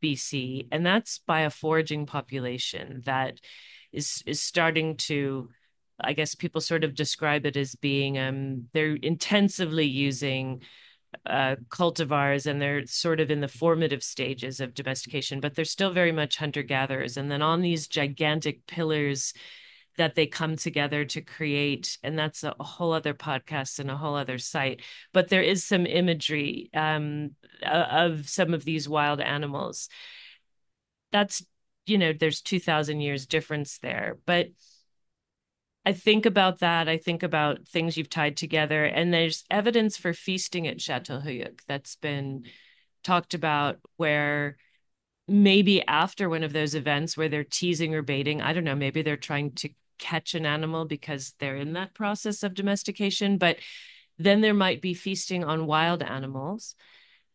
BC, and that's by a foraging population that is starting to, I guess people sort of describe it as being they're intensively using cultivars, and they're sort of in the formative stages of domestication, but they're still very much hunter gatherers. And then on these gigantic pillars that they come together to create, and that's a whole other podcast and a whole other site. But there is some imagery of some of these wild animals. That's, there's 2,000 years difference there, but I think about that. I think about things you've tied together, and there's evidence for feasting at Çatalhöyük that's been talked about, where maybe after one of those events where they're teasing or baiting, I don't know, maybe they're trying to catch an animal because they're in that process of domestication, but then there might be feasting on wild animals.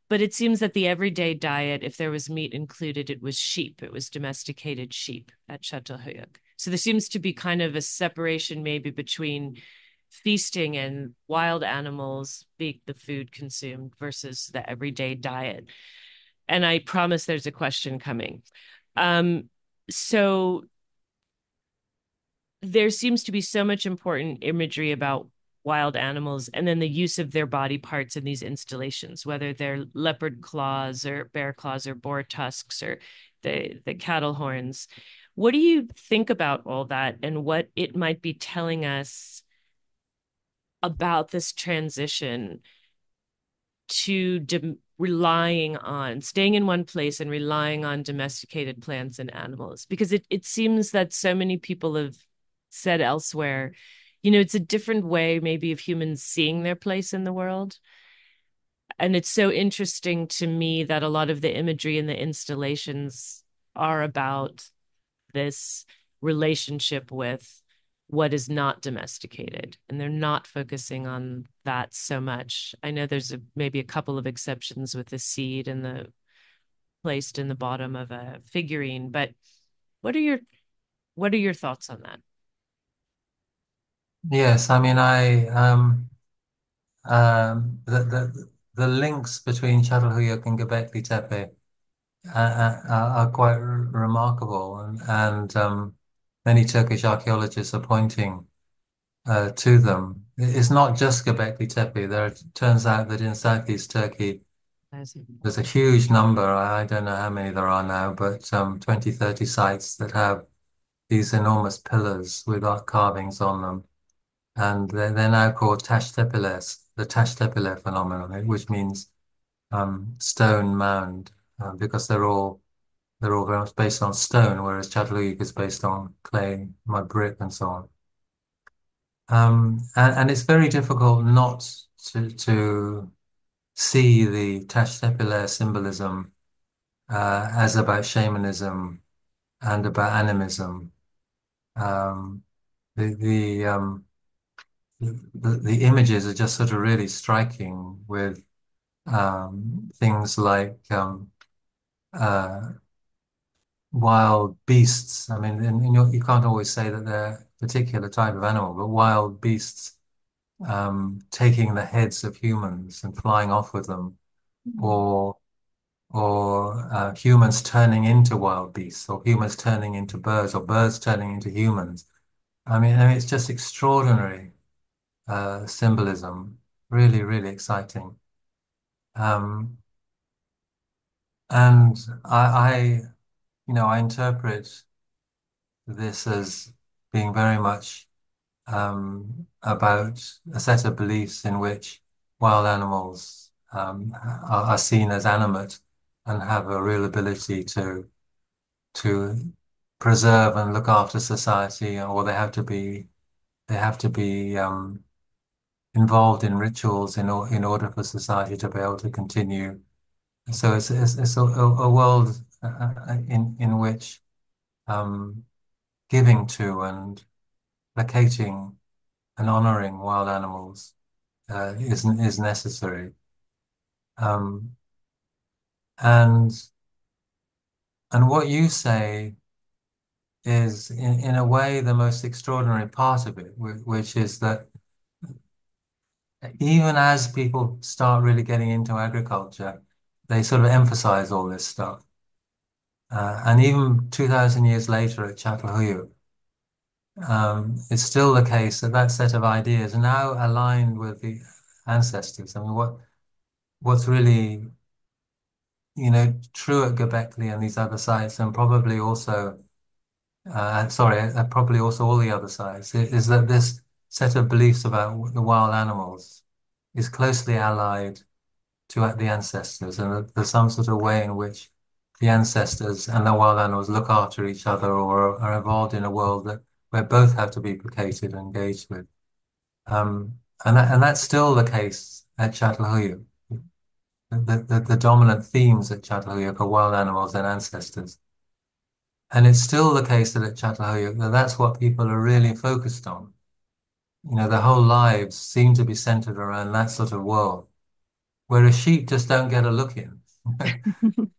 But it seems that the everyday diet, if there was meat included, it was sheep. It was domesticated sheep at Çatalhöyük. So there seems to be kind of a separation maybe between feasting and wild animals being the food consumed versus the everyday diet. And I promise there's a question coming. So there seems to be so much important imagery about wild animals and then the use of their body parts in these installations, whether they're leopard claws or bear claws or boar tusks or the cattle horns. What do you think about all that and what it might be telling us about this transition to relying on staying in one place and relying on domesticated plants and animals? Because it seems that so many people have said elsewhere, it's a different way maybe of humans seeing their place in the world. And it's so interesting to me that a lot of the imagery in the installations are about this relationship with what is not domesticated, and they're not focusing on that so much. I know there's maybe a couple of exceptions with the seed and the placed in the bottom of a figurine, but what are your thoughts on that? Yes, I mean, the links between Çatalhöyük and Göbekli Tepe are quite remarkable, and many Turkish archaeologists are pointing to them. It's not just Göbekli Tepe. It turns out that in Southeast Turkey, there's a huge number. I don't know how many there are now, but 20, 30 sites that have these enormous pillars with art carvings on them. And they're now called Taştepeler, the Taştepeler phenomenon, which means stone mound, because they're all very much based on stone, whereas Çatalhöyük is based on clay, mud brick, and so on. And it's very difficult not to see the Taştepeler symbolism as about shamanism and about animism. Um, the the, um, the images are just sort of really striking with things like wild beasts. I mean, you can't always say that they're a particular type of animal, but wild beasts taking the heads of humans and flying off with them, or humans turning into wild beasts, or humans turning into birds, or birds turning into humans. I mean, it's just extraordinary symbolism, really, really exciting. Um, and I interpret this as being very much about a set of beliefs in which wild animals are seen as animate and have a real ability to preserve and look after society, or they have to be involved in rituals in order for society to be able to continue. So it's a world in which um, giving to and placating and honoring wild animals is necessary. Um, and and what you say is in a way the most extraordinary part of it, which is that even as people start really getting into agriculture, they sort of emphasize all this stuff. And even 2,000 years later at Çatalhöyük, it's still the case that that set of ideas are now aligned with the ancestors. I mean, what's really, true at Göbekli and these other sites, and probably also, probably also all the other sites, is that this set of beliefs about the wild animals is closely allied to the ancestors, and that there's some sort of way in which the ancestors and the wild animals look after each other, or are involved in a world where both have to be placated and engaged with. And that's still the case at Çatalhöyük. The dominant themes at Çatalhöyük are wild animals and ancestors. And it's still the case that at Çatalhöyük that's what people are really focused on. Their whole lives seem to be centered around that sort of world, whereas sheep just don't get a look in.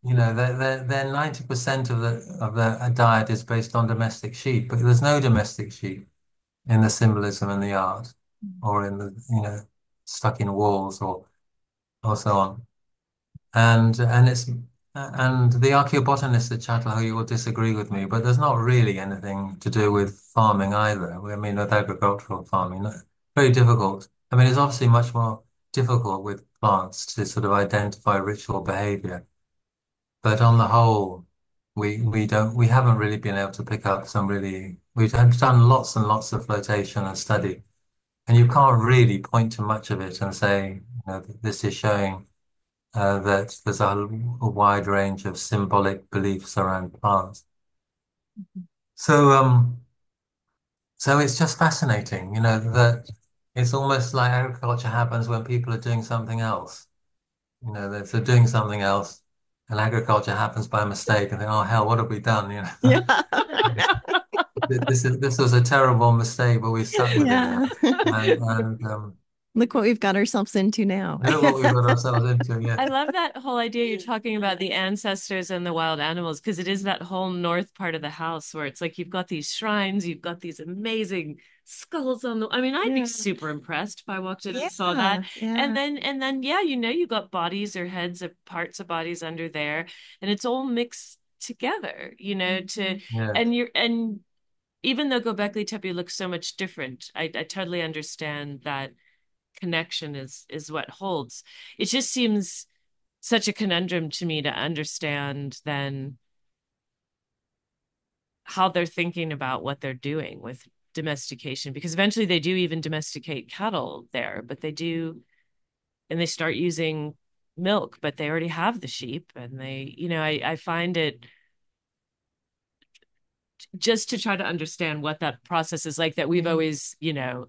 They're 90% of the diet is based on domestic sheep, but there's no domestic sheep in the symbolism and the art, or in the stuck in walls or so on. And And the archaeobotanists at Çatalhöyük will disagree with me, but there's not really anything to do with farming either. I mean, with agricultural farming, very difficult. I mean, it's obviously much more difficult with plants to sort of identify ritual behavior. But on the whole, we haven't really been able to pick up some really. We've done lots and lots of flotation and study, and you can't really point to much of it and say, this is showing that there's a wide range of symbolic beliefs around plants. So, so it's just fascinating, that it's almost like agriculture happens when people are doing something else. They're doing something else, and agriculture happens by mistake, and then, oh hell, what have we done? Yeah. This was a terrible mistake, but we stuck with it, Yeah. and Look what we've got ourselves into now. look what we've got ourselves into. Yeah. I love that whole idea you're talking about the ancestors and the wild animals, because it is that whole north part of the house where it's like you've got these shrines, you've got these amazing skulls on the. I mean, I'd be super impressed if I walked in and saw that. Yeah. And then yeah, you got bodies or heads or parts of bodies under there, and it's all mixed together, to Yeah. and even though Göbekli Tepe looks so much different, I totally understand that connection is what holds. It just seems such a conundrum to me to understand then how they're thinking about what they're doing with domestication, because eventually they do even domesticate cattle there, but they do, and they start using milk, but they already have the sheep, and I find it just to try to understand what that process is like, that we've always,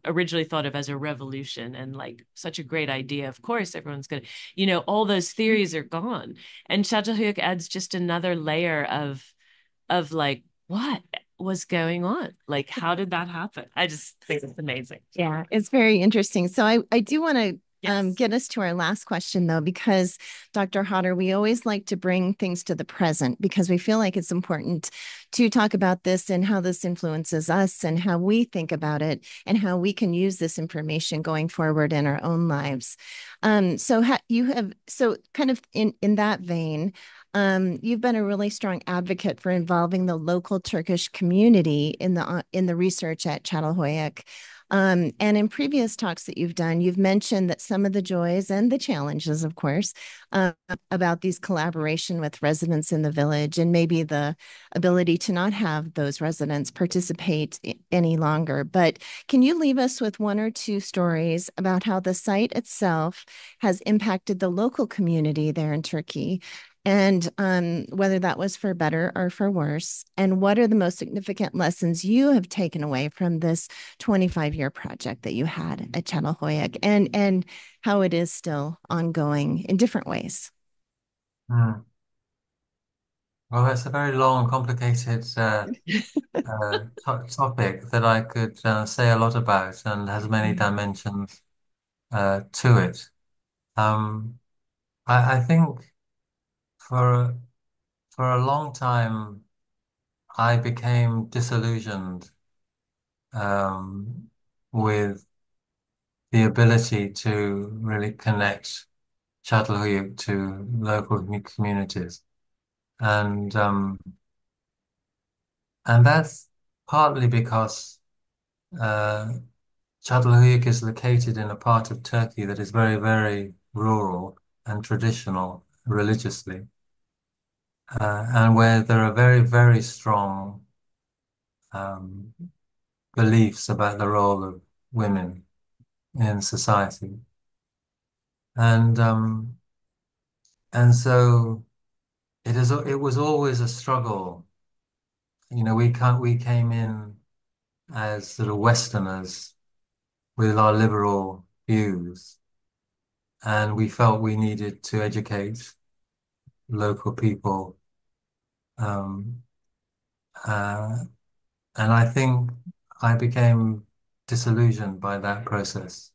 originally thought of as a revolution and like such a great idea. Of course, everyone's going to, all those theories are gone. And Çatalhöyük adds just another layer of like, what was going on? Like, how did that happen? I just think it's amazing. Yeah, it's very interesting. So I do want to Yes. get us to our last question, though, because Dr. Hodder, we always like to bring things to the present because we feel like it's important to talk about this and how this influences us and how we think about it and how we can use this information going forward in our own lives. So kind of in that vein, you've been a really strong advocate for involving the local Turkish community in the research at Çatalhöyük. And in previous talks that you've done, you've mentioned that some of the joys and the challenges, of course, about these collaboration with residents in the village and maybe the ability to not have those residents participate any longer. But can you leave us with one or two stories about how the site itself has impacted the local community there in Turkey? And whether that was for better or for worse, and what are the most significant lessons you have taken away from this 25-year project that you had at Çatalhöyük, and how it is still ongoing in different ways? Hmm. Well, that's a very long, complicated topic that I could say a lot about and has many dimensions to it. Um, I think for for a long time I became disillusioned with the ability to really connect Çatalhöyük to local communities, and and that's partly because uh, Çatalhöyük is located in a part of Turkey that is very, very rural and traditional religiously, and where there are very, very strong um, beliefs about the role of women in society. And so it was always a struggle. We came in as sort of Westerners with our liberal views, and we felt we needed to educate local people. Um, uh, and I think I became disillusioned by that process.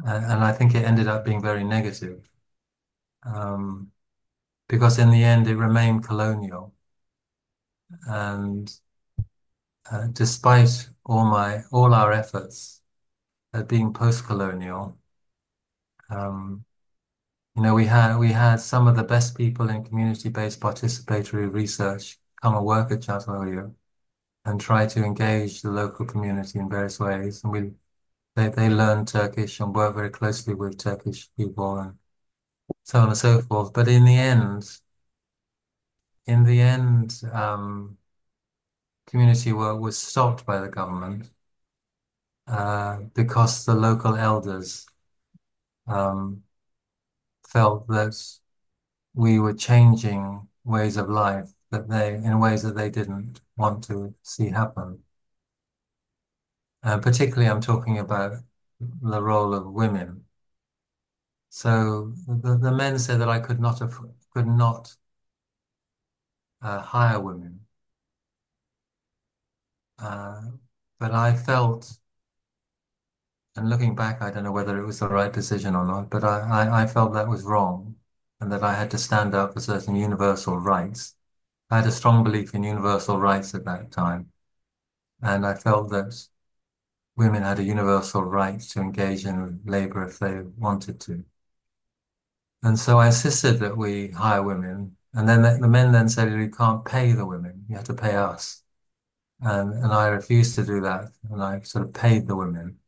And I think it ended up being very negative, um, because in the end it remained colonial. And despite all our efforts at being post-colonial, um, we had some of the best people in community-based participatory research come and work at Çatalhöyük and try to engage the local community in various ways. And they learn Turkish and work very closely with Turkish people and so on and so forth. But in the end, community work was stopped by the government because the local elders um, felt that we were changing ways of life in ways that they didn't want to see happen. Particularly, I'm talking about the role of women. So the men said that I could not hire women, but I felt, and looking back, I don't know whether it was the right decision or not, but I felt that was wrong, and that I had to stand up for certain universal rights. I had a strong belief in universal rights at that time, and I felt that women had a universal right to engage in labor if they wanted to. And so I insisted that we hire women. And then the men then said, you can't pay the women, you have to pay us. And I refused to do that. And I sort of paid the women.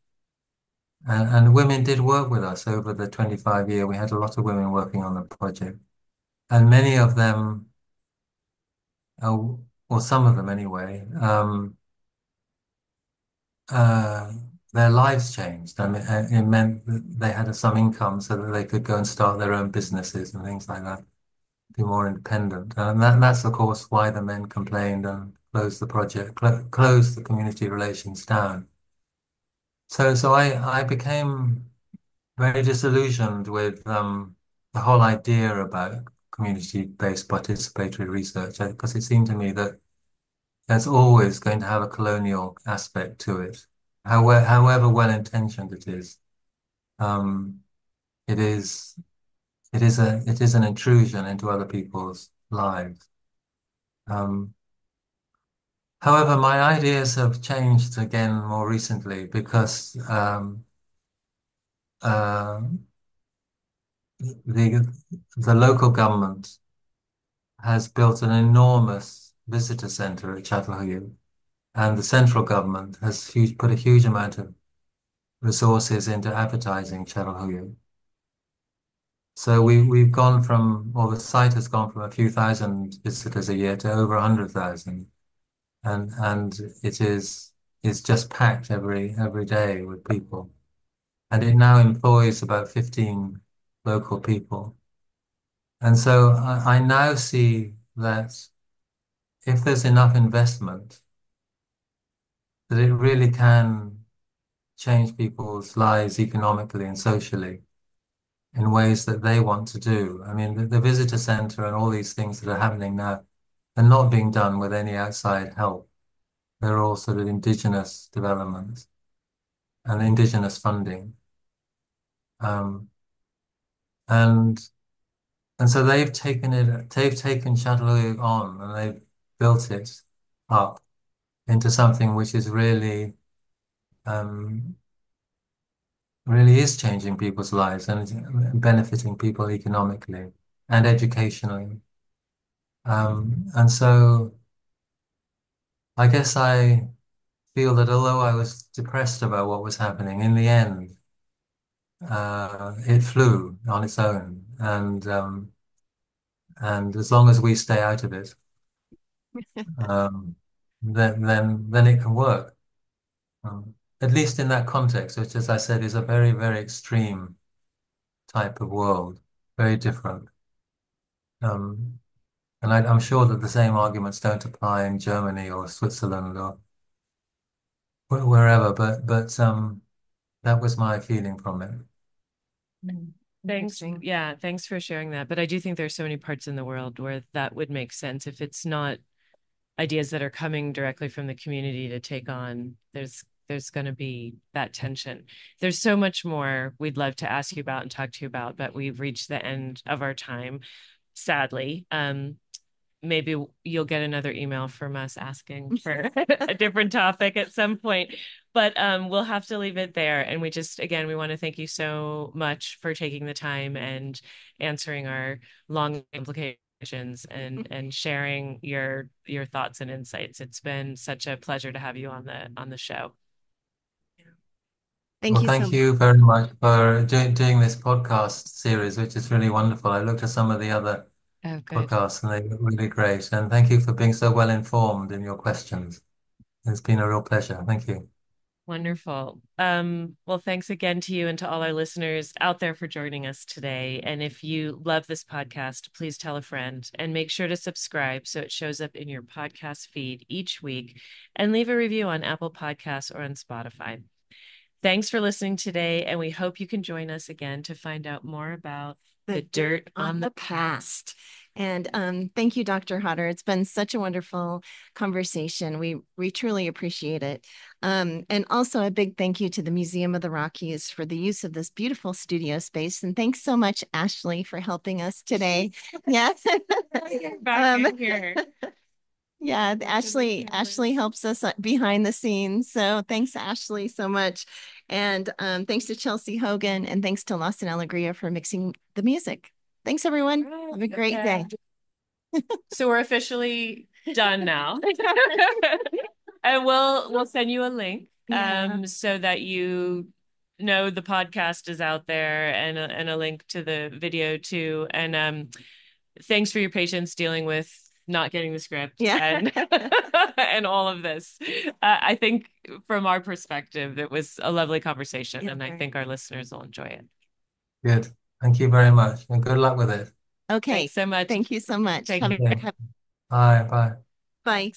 And women did work with us over the 25 year. We had a lot of women working on the project. And many of them, or some of them anyway, their lives changed. I mean, it meant that they had some income so that they could go and start their own businesses and things like that, be more independent. And that's, of course, why the men complained and closed the project, closed the community relations down. So I became very disillusioned with the whole idea about community-based participatory research, because it seemed to me that that's always going to have a colonial aspect to it. However well-intentioned it is, um, it is an intrusion into other people's lives. However, my ideas have changed again more recently because uh, the local government has built an enormous visitor center at Çatalhöyük, and the central government has put a huge amount of resources into advertising Çatalhöyük. So we've gone from, or the site has gone from a few thousand visitors a year to over 100,000, and it's just packed every day with people, and it now employs about 15 local people, and so I now see that if there's enough investment, that it really can change people's lives economically and socially in ways that they want to do. I mean, the visitor center and all these things that are happening now are not being done with any outside help. They're all sort of indigenous developments and indigenous funding. Um, and and so they've taken Çatalhöyük on and they've built it up into something which is um, really is changing people's lives and benefiting people economically and educationally. And so I guess I feel that although I was depressed about what was happening, in the end, it flew on its own, and as long as we stay out of it, um, then it can work. At least in that context, which, as I said, is a very, very extreme type of world, very different. Um, and I'm sure that the same arguments don't apply in Germany or Switzerland or wherever, but that was my feeling from it. Thanks. Yeah, thanks for sharing that. But I do think there's so many parts in the world where that would make sense if it's not ideas that are coming directly from the community to take on. There's going to be that tension. There's so much more we'd love to ask you about and talk to you about, but we've reached the end of our time, sadly. maybe you'll get another email from us asking for a different topic at some point. But we'll have to leave it there. And we just, again, we want to thank you so much for taking the time and answering our long implications and sharing your thoughts and insights. It's been such a pleasure to have you on the show. Thank Well, you so thank much. you very much for doing this podcast series, which is really wonderful. I looked at some of the other Oh, good. podcasts and they look really great. And thank you for being so well informed in your questions. It's been a real pleasure. Thank you. Wonderful. Well, thanks again to you and to all our listeners out there for joining us today. And if you love this podcast, please tell a friend and make sure to subscribe so it shows up in your podcast feed each week, and leave a review on Apple Podcasts or on Spotify. Thanks for listening today, and we hope you can join us again to find out more about the dirt on the past. And thank you, Dr. Hodder. It's been such a wonderful conversation. We truly appreciate it. And also a big thank you to the Museum of the Rockies for the use of this beautiful studio space. And thanks so much, Ashley, for helping us today. Yes. back in here. Yeah, Ashley helps us behind the scenes. So thanks, Ashley, so much. And thanks to Chelsea Hogan, and thanks to Lawson Alegria for mixing the music. Thanks, everyone. Have a great day. So we're officially done now. And we'll send you a link so that you know the podcast is out there, and a link to the video too. And thanks for your patience dealing with not getting the script and all of this. I think from our perspective, it was a lovely conversation, and I think our listeners will enjoy it. Good. Thank you very much, and good luck with it. Okay. Thanks so much. Thank you so much. Take care. Bye. Bye. Bye.